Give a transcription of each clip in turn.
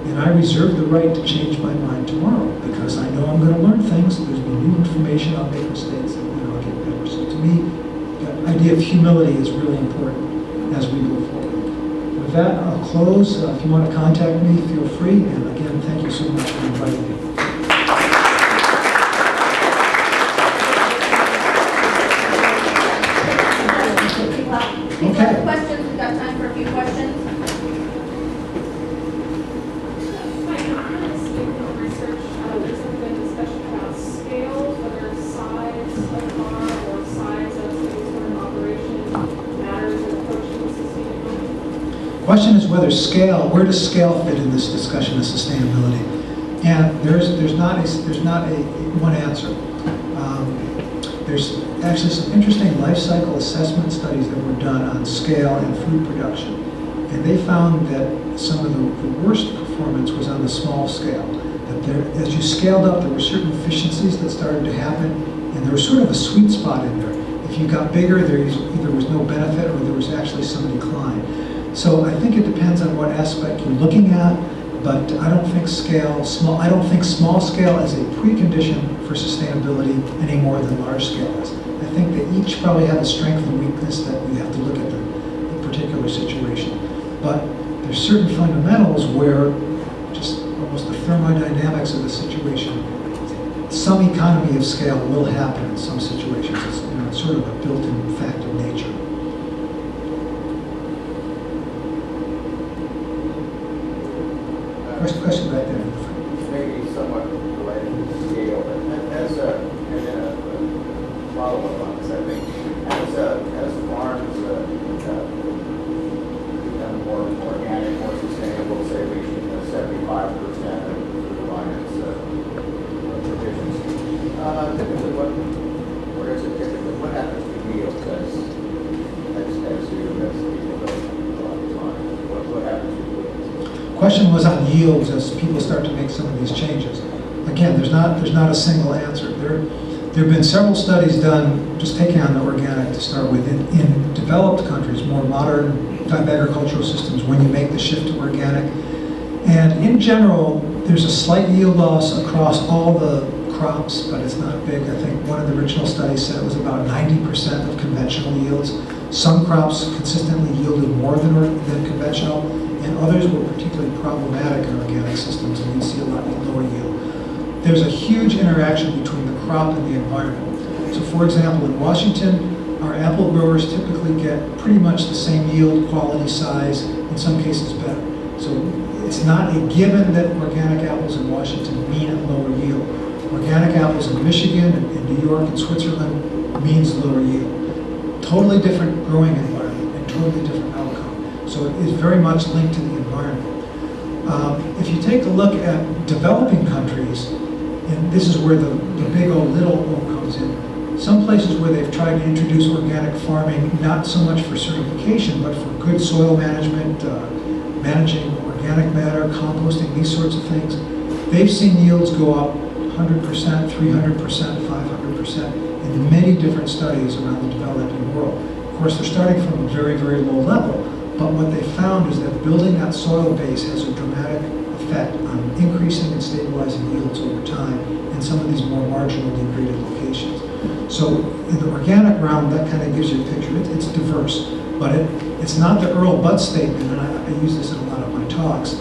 And I reserve the right to change my mind tomorrow because I know I'm going to learn things. There's new information. I'll make mistakes, and I'll get better. So to me, the idea of humility is really important as we move forward. With that, I'll close. If you want to contact me, feel free. And again, thank you so much for inviting me. Okay. Questions? We've got time for a few questions. Research, there's been discussion about scale, whether size of car or size of some sort of operation matters in approaching sustainability. Question is whether scale, where does scale fit in this discussion of sustainability? And there's not a one answer. There's actually some interesting life cycle assessment studies that were done on scale and food production. And they found that some of the worst performance was on the small scale. That there, as you scaled up, there were certain efficiencies that started to happen, and there was sort of a sweet spot in there. If you got bigger, there either was no benefit or there was actually some decline. So I think it depends on what aspect you're looking at, but I don't think I don't think small scale is a precondition for sustainability any more than large scale is. I think they each probably have a strength and weakness that we have to look at the particular situation. But there's certain fundamentals where just almost the thermodynamics of the situation, some economy of scale will happen in some situations. It's sort of a built-in fact of nature. Question back there. This may be somewhat related to scale, but as a follow-up on this, I think, as farms become more organic, more sustainable, say reaching 75% of the reliance provisions, typically what happens to yield as people go on? What happens to yield? Question was on yields as people start to make some of these changes. Again, there's not a single answer. There have been several studies done, just taking on the organic to start with, in developed countries, more modern type agricultural systems, when you make the shift to organic. And in general, there's a slight yield loss across all the crops, but it's not big. I think one of the original studies said it was about 90% of conventional yields. Some crops consistently yielded more than conventional, and others were particularly problematic in organic systems, and you'd see a lot lower yield. There's a huge interaction between the crop and the environment. So for example, in Washington, our apple growers typically get pretty much the same yield, quality, size, in some cases better. So it's not a given that organic apples in Washington mean a lower yield. Organic apples in Michigan and New York and Switzerland means lower yield. Totally different growing environment and totally different outcome. So it is very much linked to the environment. If you take a look at developing countries, and this is where the big O, little O comes in, some places where they've tried to introduce organic farming, not so much for certification, but for good soil management, managing organic matter, composting, these sorts of things, they've seen yields go up 100%, 300%, 500% in many different studies around the developing world. Of course, they're starting from a very, very low level, but what they found is that building that soil base has a dramatic effect on increasing and stabilizing yields over time in some of these more marginally degraded locations. So in the organic realm, that kind of gives you a picture. It's diverse, but it's not the Earl Butt statement, and I use this in a lot of my talks,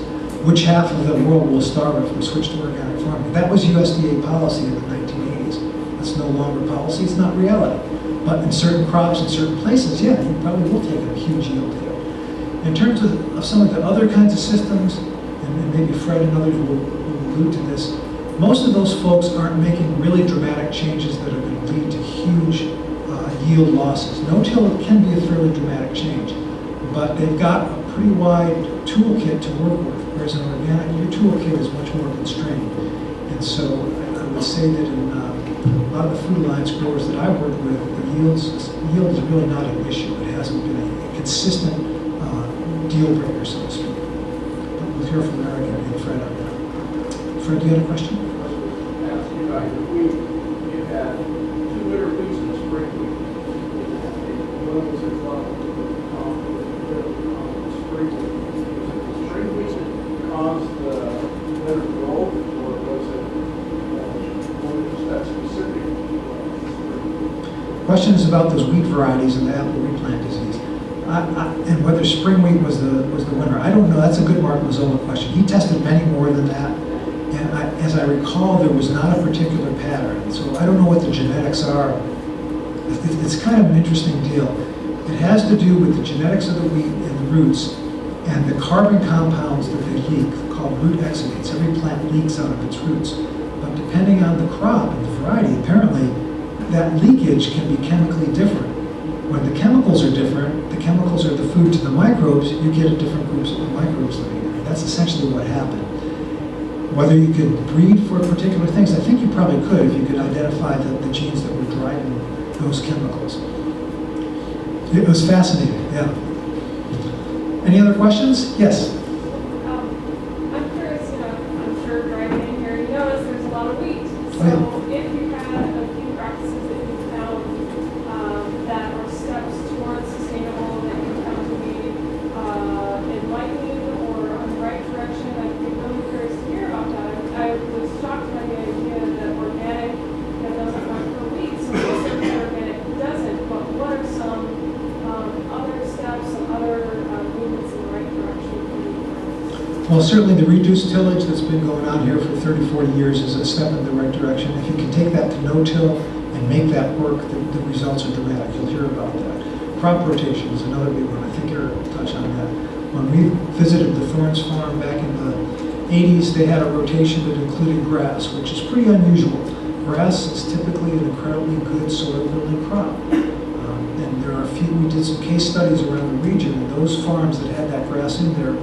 which half of the world will starve if we switch to organic farming. That was USDA policy in the 1980s. That's no longer policy, it's not reality. But in certain crops in certain places, yeah, you probably will take a huge yield here. In terms of some of the other kinds of systems, and maybe Fred and others will allude to this, most of those folks aren't making really dramatic changes that are going to lead to huge yield losses. No-till can be a fairly dramatic change, but they've got a pretty wide toolkit to work with, whereas in organic, your toolkit is much more constrained. And so I would say that in a lot of the Food Alliance growers that I've worked with, the yield is really not an issue. It hasn't been a consistent deal breaker, so to speak. But we'll hear from Eric and Fred on that. Fred, do you have a question? We've had 2 winter weeks and a spring week. The levels have dropped spring weeks. The spring weeks that caused the question is about those wheat varieties and the apple replant disease. And whether spring wheat was the winner. I don't know. That's a good Mark Mazzola question. He tested many more than that. And as I recall, there was not a particular pattern. So I don't know what the genetics are. It's kind of an interesting deal. It has to do with the genetics of the wheat and the roots and the carbon compounds that they leak, called root exudates. Every plant leaks out of its roots. But depending on the crop and the variety, apparently that leakage can be chemically different. When the chemicals are different, the chemicals are the food to the microbes, you get a different groups of microbes living in it. That's essentially what happened. Whether you could breed for particular things, I think you probably could if you could identify the genes that were driving those chemicals. It was fascinating, yeah. Any other questions? Yes? I'm curious, I'm sure driving in here, you notice there's a lot of wheat. So if you had a few practices that you found that are steps towards sustainable, that you found to be enlightening or on the right direction, I'd be really curious to hear about that. I was shocked by the idea that organic doesn't work for wheat, so certainly organic doesn't, but what are some other steps and other movements in the right direction for wheat? Well, certainly the reduced tillage that's been going on here for 30, 40 years is a step in the right direction. If you can take that to no-till and make that work, the results are dramatic. You'll hear about that. Crop rotation is another big one. I think Eric will touch on that. When we visited the Thorns farm back in the 80s, they had a rotation that included grass, which is pretty unusual. Grass is typically an incredibly good soil-building crop. And there are a few, we did some case studies around the region, and those farms that had that grass in there,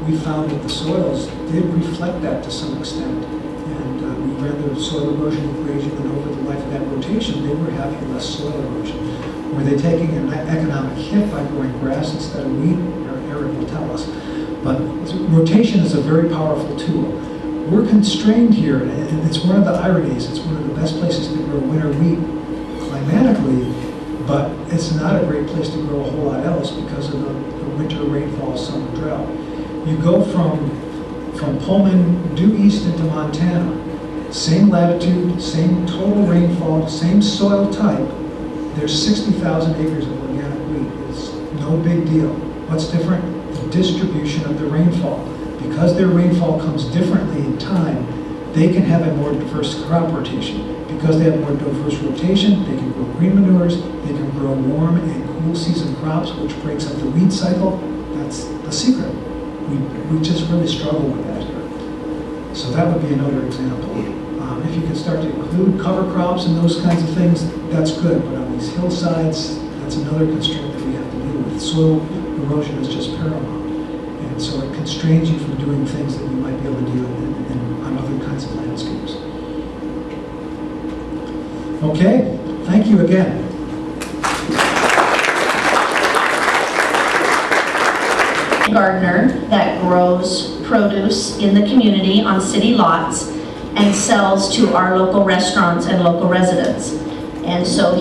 we found that the soils did reflect that to some extent. And we ran the soil erosion equation, and over the life of that rotation, they were having less soil erosion. Were they taking an economic hit by growing grass instead of wheat? Eric will tell us. But rotation is a very powerful tool. We're constrained here, and it's one of the ironies. It's one of the best places to grow winter wheat climatically, but it's not a great place to grow a whole lot else because of the winter rainfall, summer drought. You go from Pullman due east into Montana, same latitude, same total rainfall, same soil type. There's 60,000 acres of organic wheat. It's no big deal. What's different? The distribution of the rainfall. Because their rainfall comes differently in time, they can have a more diverse crop rotation. Because they have more diverse rotation, they can grow green manures, they can grow warm and cool season crops, which breaks up the weed cycle. That's the secret. We just really struggle with that here. So that would be another example. If you could start to include cover crops and those kinds of things, that's good. But on these hillsides, that's another constraint that we have to deal with. Soil erosion is just paramount. And so it constrains you from doing things that you might be able to do on other kinds of landscapes. Okay, thank you again. Gardener that grows produce in the community on city lots and sells to our local restaurants and local residents. And so